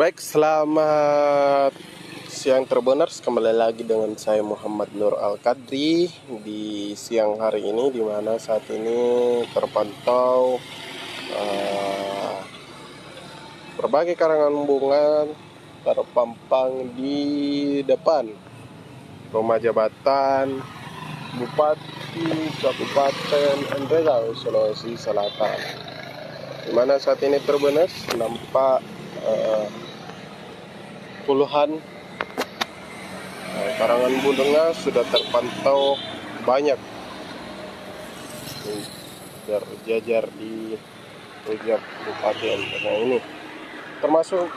Baik, selamat siang Tribuners. Kembali lagi dengan saya Muhammad Nur Al-Qadri di siang hari ini, di mana saat ini terpantau berbagai karangan bunga terpampang di depan rumah jabatan Bupati Kabupaten Endregau, Sulawesi Selatan, di mana saat ini Tribuners nampak puluhan karangan bunga sudah terpantau banyak berjajar di rujak Bupati Endregau ini. Termasuk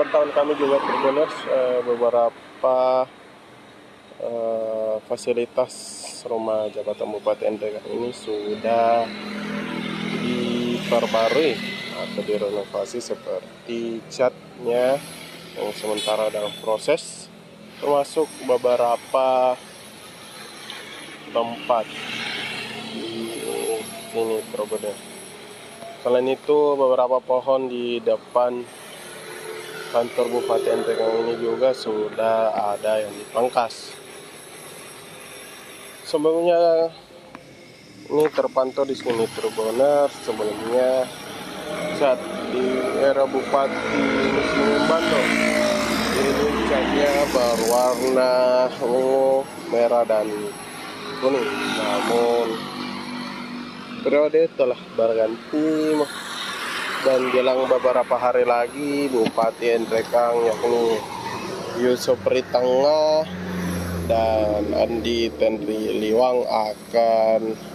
pantauan kami juga Tribuners, beberapa fasilitas rumah jabatan Bupati Endregau ini sudah diperbarui atau direnovasi, seperti catnya yang sementara dalam proses, termasuk beberapa tempat di sini Tribuners. Selain itu, beberapa pohon di depan kantor Bupati Endregau ini juga sudah ada yang dipangkas. Sebelumnya ini terpantau di sini Tribuners, sebelumnya cat di era Bupati Muslimin Bandung ini catnya berwarna ungu, merah dan kuning. Namun periode telah berganti dan jelang beberapa hari lagi Bupati Endregau yakni Yusuf Ritangga dan Andi Tenri Liwang akan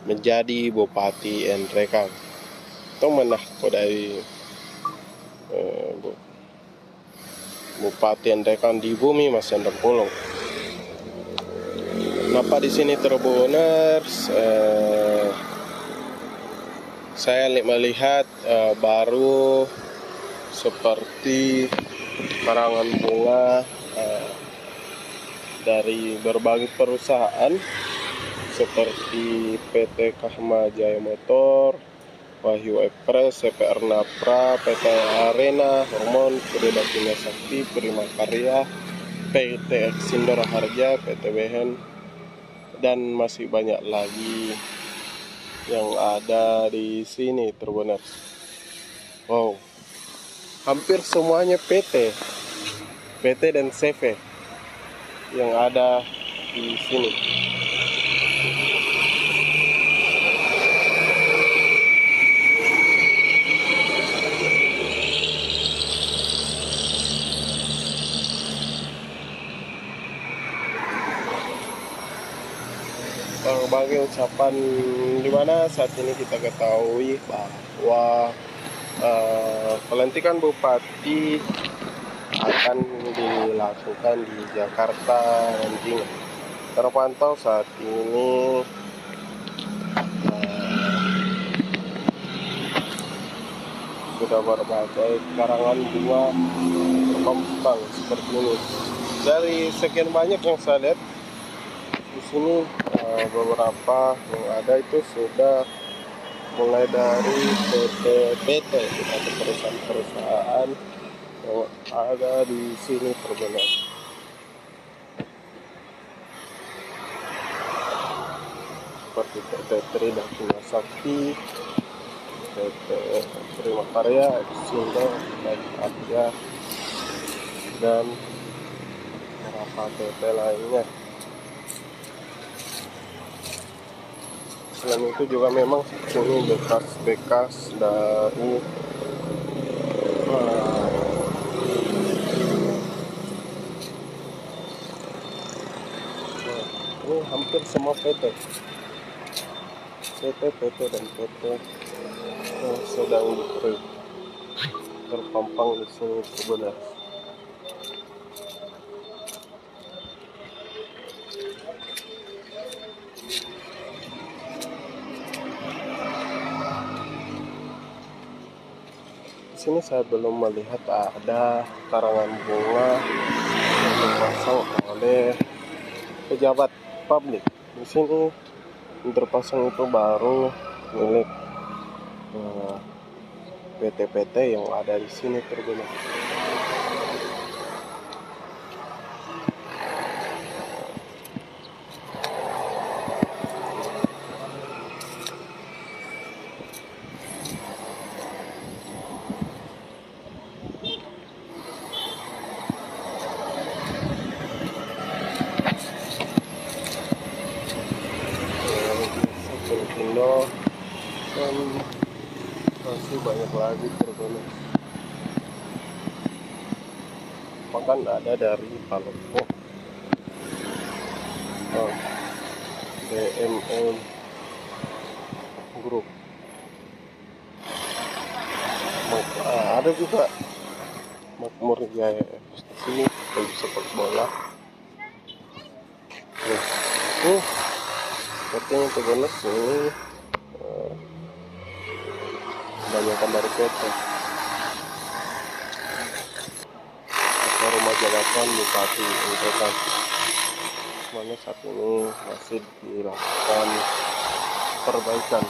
menjadi Bupati Endregau. Itu menahkodai Bupati Endregau di bumi Mas Endang Pulung. Kenapa di sini Tribuners? Saya melihat baru seperti karangan bunga dari berbagai perusahaan seperti PT Kahma Jaya Motor, Wahyu Express, CPR Napra, PT Arena, Hormon, Kedua Kimia Sakti, Prima Karya, PT Exindora Harja, PT Behen, dan masih banyak lagi yang ada di sini Tribuners. Wow, hampir semuanya PT dan CV yang ada di sini. Berbagai ucapan, dimana saat ini kita ketahui bahwa pelantikan Bupati akan dilakukan di Jakarta nantinya. Terpantau saat ini sudah berbagai karangan bunga terpampang seperti ini. Dari sekian banyak yang saya lihat di sini, beberapa yang ada itu sudah mulai dari PT atau perusahaan-perusahaan yang ada di sini Tribuners. Seperti PT Trida Kimia Sakti, PT Prima Karya, Exindora Harja, dan beberapa PT lainnya. Selain itu juga memang ini bekas-bekas dari ini hampir semua PT dan PT yang sedang terpampang di sini Tribuners. Di sini saya belum melihat ada karangan bunga yang dipasang oleh pejabat publik. Di sini yang terpasang itu baru milik PT-PT yang ada di sini terguna. Indo dan masih banyak lagi terguna. Bahkan ada dari Palopo, BMM Group, ada juga Makmur Jaya sini sepak bola. Sepertinya terguna sini kebanyakan dari PT atau rumah jabatan Bupati Entrekan, mana saat ini masih dilakukan perbaikan.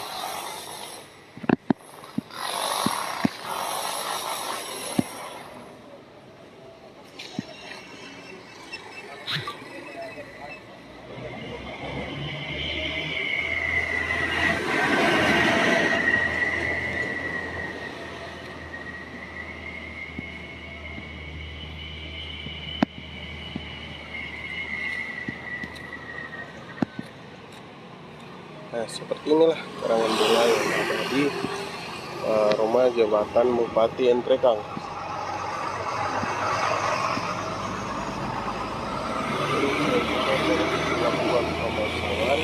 Nah, seperti inilah karangan bunga yang ada di rumah jabatan Bupati Entrekan. Lakukan pemasangan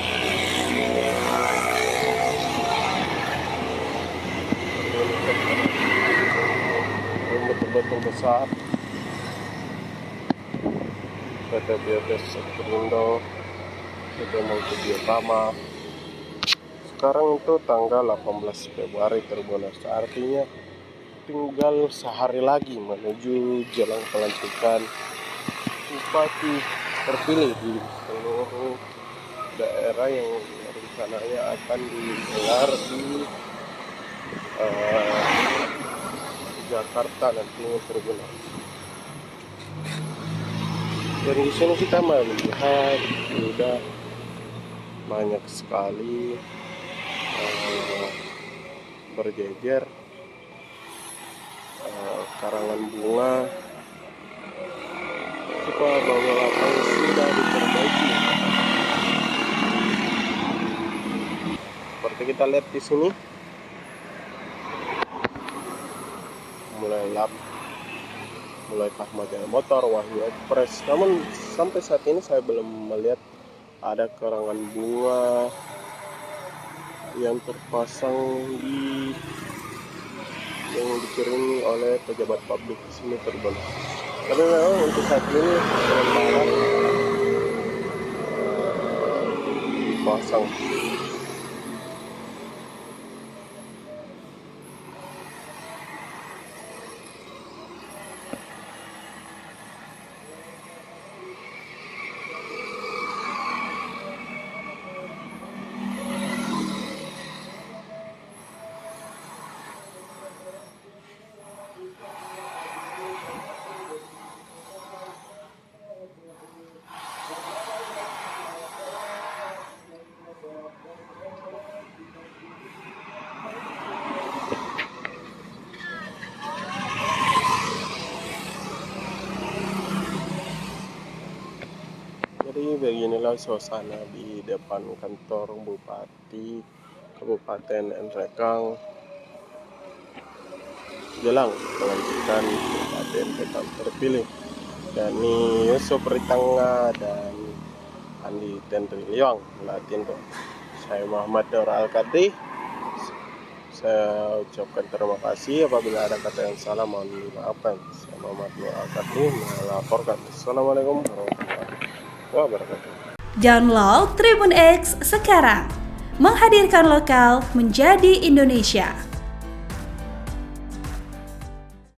betul-betul besar. PT Biogas Sekurindo, PT Multibiotama. Sekarang itu tanggal 18 Februari terguna, artinya tinggal sehari lagi menuju jelang pelantikan bupati terpilih di seluruh daerah yang rencananya akan digelar di Jakarta nantinya terguna. Dan di sini kita melihat sudah banyak sekali berjejer karangan bunga supaya beberapa sudah diperbaiki. Seperti kita lihat di sini, mulai Ahmad Motor, Wahyu Express. Namun sampai saat ini saya belum melihat ada karangan bunga yang terpasang yang dikirimi oleh pejabat publik di sini terguna. Tapi memang untuk saat ini sementara dipasang. Jadi beginilah suasana di depan kantor Bupati Kabupaten Entrekan jelang pelantikan Bupati Entrekan terpilih. Yani Yusuf Ritangga dan Andi Tendri Liang Latindo. Saya Muhammad Nur Al-Kadri. Saya ucapkan terima kasih. Apabila ada kata yang salah mohon dimaafkan. Saya Muhammad Nur Al-Kadri melaporkan. Assalamualaikum warahmatullahi wabarakatuh. Download Tribun X sekarang, menghadirkan lokal menjadi Indonesia.